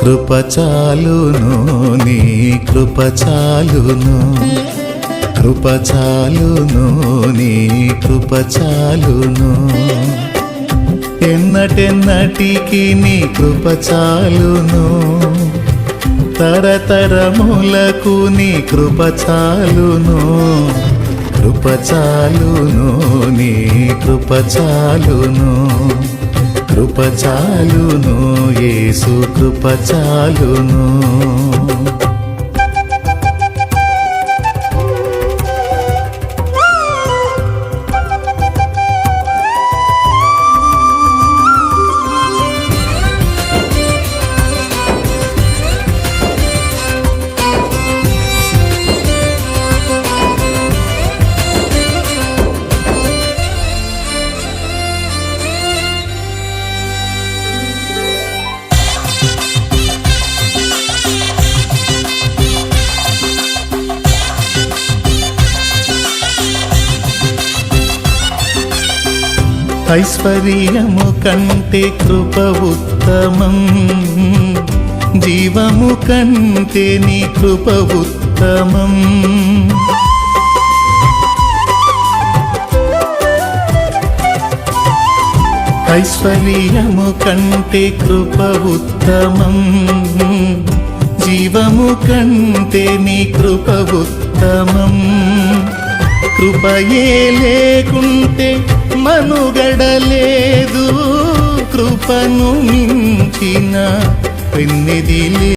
కృప చాలును, నీ కృప చాలును, కృప చాలును, నీ కృప చాలును. ఎన్నటెన్నటికి నీ కృప చాలును, తరతరములకు నీ కృప చాలును. కృప చాలును, నీ కృప చాలును, కృప చాలును, యేసు కృప చాలును. ఐశ్వర్యము కంటే కృప ఉత్తమం, జీవము కంటే నీ కృప ఉత్తమం. ఐశ్వర్యము కంటే కృప ఉత్తమం, జీవము కంటే నీ కృప ఉత్తమం. కృపయే లేకుంటే మనుగడలేదు, కృపను మించిన పెన్నిది